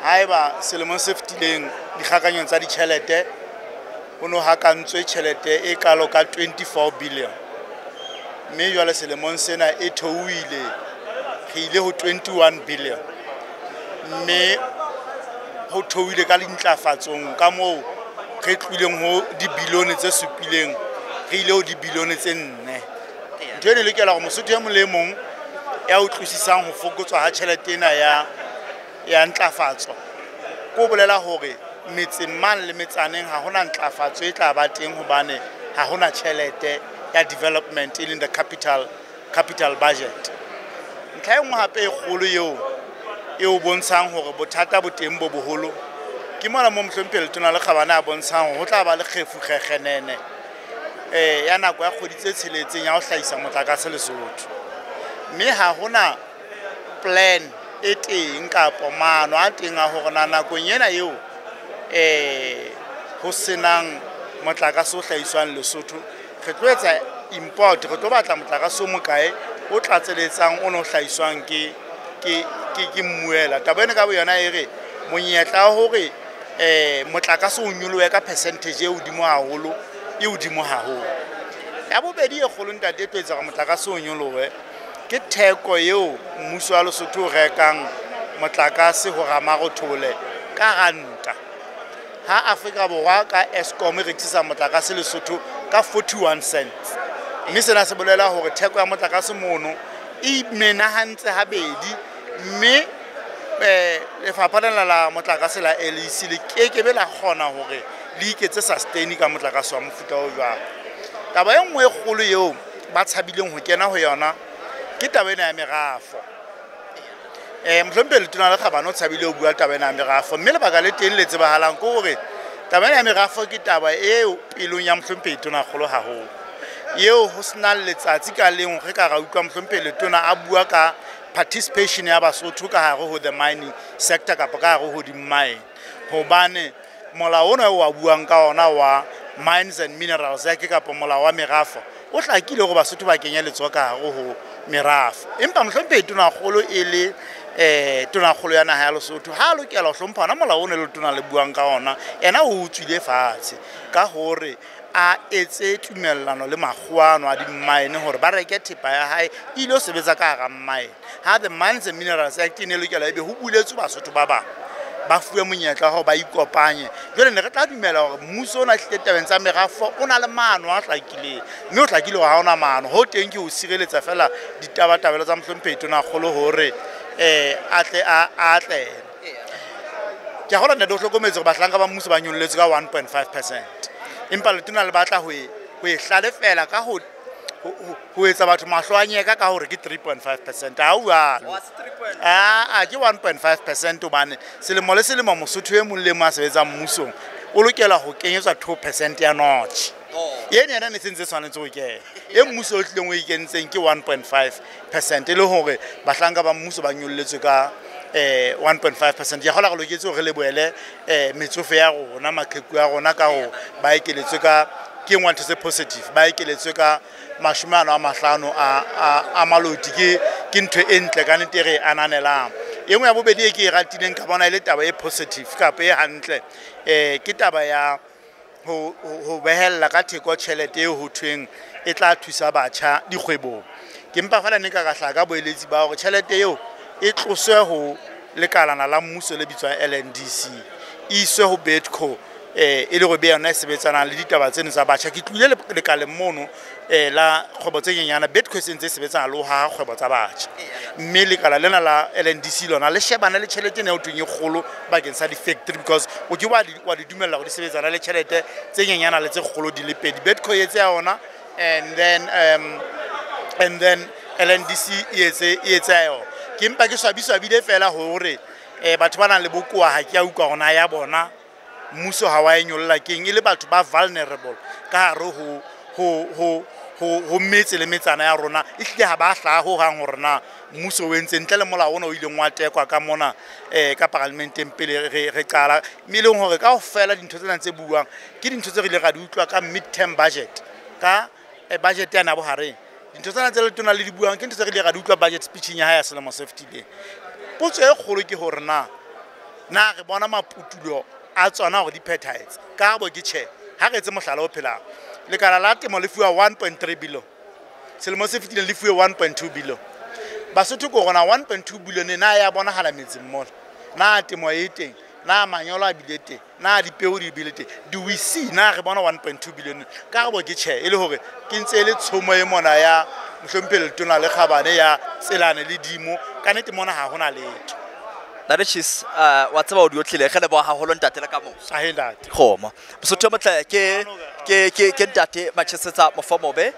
haeba selemong se fetileng likhakanyo tsa lichelete ho no hakantswe tjhelete e kalo ka 24 billion, mme jwale selemong sena e theohile re ile ho 21 billion, mme ho theohile ka dintlafatsong ka moo re tlileng ho dibilione tse supileng re ile ho dibilione tse 4. ntho ene lokela go Mosotho ya molemong ya utlwisisang ho fokotswa ha tjhelete ena ya ntlafatso ko bolela hore metsemang le metsaneng ha hona ntlafatso e tla ba teng hobane ha hona tjhelete ya development in the capital budget. Ntlha e nngwe hape e kgolo eo bontshang hore bothata bo teng bo boholo ke mona mo Mohlomphele Letona le Kgabane a bontshang ho tla ba le kgefukgekgenene ya nako ya kgwedi tse tsheletseng ya ho hlahisa motlakase Lesotho, mme ha hona plan e teng kapa maano a teng a hore nakong ena eo ho senang motlakase o hlahiswang Lesotho re tlo etsa import, re tlo batla motlakase o mokae o tlatseletsang o no hlahiswang ke mmuela. Taba ena ka bo yona e re monyetla hore motlakase o nyolohe ka percentage e hodimo haholo ya bobedi e kgolo ntate e tlo etsa motlakase o nyolohe ke theko eo mmuso wa Lesotho o rekang motlakase ho ramarothole ka ranta. Ha Afrika Borwa ka Eskom e rekisa motlakase Lesotho ka 41 cents, mme sena se bolela hore theko ya motlakase mono e menahantse habedi, mme lefapha la motlakase la LEC le kekebe la kgona hore le iketse sustain ka motlakase wa mofuta o jwalo. Taba e nngwe e kgolo eo ba tshabileng ho kena ho yona ke taba ena ya merafo. Mohlomphele Letona le Kgabane o tshabile ho bua taba ena ya merafo, mme lebaka le teng le tsebahalang ke hore taba ena ya merafo ke taba eo pelong ya Mohlomphele Letona kgolo haholo, eo ho sena letsatsi ka leng re ka ra utlwa Mohlomphele Letona a bua ka participation ya Basotho ka hare ho the mining sector kapa ka hare ho di-mine, hobane molao ona wa buang ka ona wa Mines and Minerals Act kapa molao wa merafo o hlakile hore Basotho ba kenya letsoho ka hare ho merafo. Empa Mohlomphele Letona kgolo e le tona kgolo ya naha ya Lesotho ha lokela ho hlompha ona molao ona le tona le buang ka ona, ena o utswile fatshe ka hore a etse tumellano le makgoano a di-mine hore ba reke thepa ya hae ile ho sebetsa ka hara mine. Ha the Mines and Minerals Act ne lokela ebe ho buletswe Basotho ba bang ba fuwe monyetla ho ba ikopanye. Jwale ne re tla dumela hore mmuso ona hlile tabeng tsa merafo o na le maano a hlakileng, mme o hlakile hore ha ona maano ho teng ke ho sireletsa fela ditabatabelo tsa Mohlomphele Letona kgolo hore atle ke a gola nne do hlokometse gore bahlanka ba mmuso ba nyolletswe ka 1.5%, empa Letona le batla ho e hlalefela ka ho etsa batho mahlo a nyeka ka hore ke 3.5%. Ha ualo ke 1.5% hobane selemo le selemo Mosotho e mong le mong a sebetsang mmusong o lokela ho kenyetswa 2% ya notch. Yena yena ne sentse tshwanetse ho kena e mmuso o tlileng o ikentseng ke 1.5% le hore bahlanka ba mmuso ba nyolletswe ka 1.5%. Ya gola go loketse hore le boele metsofe ya rona maqheku ya rona ka ho ba ekeletswe ka ke ngwa ntse positive ba ekeletswe ka 50 a maloti ke ntho e ntle ka nnete re ananelang. E nngwe ya bobedi e ke e ratileng ka bona ile taba e positive kapa e hantle ke taba ya ho behella ka theko tjhelete eo ho thweng e tla thusa batjha dikgwebong. Ke mpa fela ne ka hlaka ka boeletsi ba hore tjhelete eo e tloswe ho lekalana la mmuso le bitswang LNDC iswe ho Bedco e le go be yona e sebetsana le ditaba tseno tsa batjha. Ke tlile lekaleng mono la kgwebo tse nyenyana Bedco se ntse e sebetsana le ho ha kgwebo tsa batjha, mme lekala lena la LNDC lona le shebana le tjhelete ne o tweng e kgolo bakeng sa di-factory because o ke wa di dumella go di sebetsana le tjhelete tse nyenyana le tse kgolo di le pedi. Bedco e etse ya ona and then LNDC e etse ya yona. Ke mpa ke swabile fela hore batho ba nang le bokoa ha ke a utlwa gona ya bona mmuso ha wa e nyolla keng e le batho ba vulnerable ka hare ho metse le metsana ya rona e hlile ha ba hlaha ho hang hore na mmuso o entse ntle le molao ona o ileng wa tekwa ka mona ka parlamenteng pele re qala, mme e leng hore ka ho fela dintho tsena tse buang ke dintho tse re ile ra di utlwa ka mid-term budget ka budget ya nabo hareng. Dintho tsena tse Letona le di buang ke ntho tse re ile ra di utlwa budget speeching ya hae ya selemo se fetileng. Potso e kgolo ke hore na na re bona maputulo a tsona gore di phethahetse karabo ke tjhe ha re etse mohlala o phelang lekala la temo le fuwa 1.3 billion selemo se fetileng le fuwe 1.2 billion Basotho ko gona 1.2 billion na ya bonahala metseng mona na temo e teng na manyolo a bile teng na dipeo di bile teng do we see na re bona 1.2 billion karabo ke tjhe e le hore ke ntse le tshomo e mona ya mohlomphele tona le khabane ya tselane le dimo ka nete mona ha hona letho Narishis, what's about your chile? Hello, how Holland Telecamo. I hear that. Home. So, Tomatle, Kentate, MAchesetsa Mofomobe.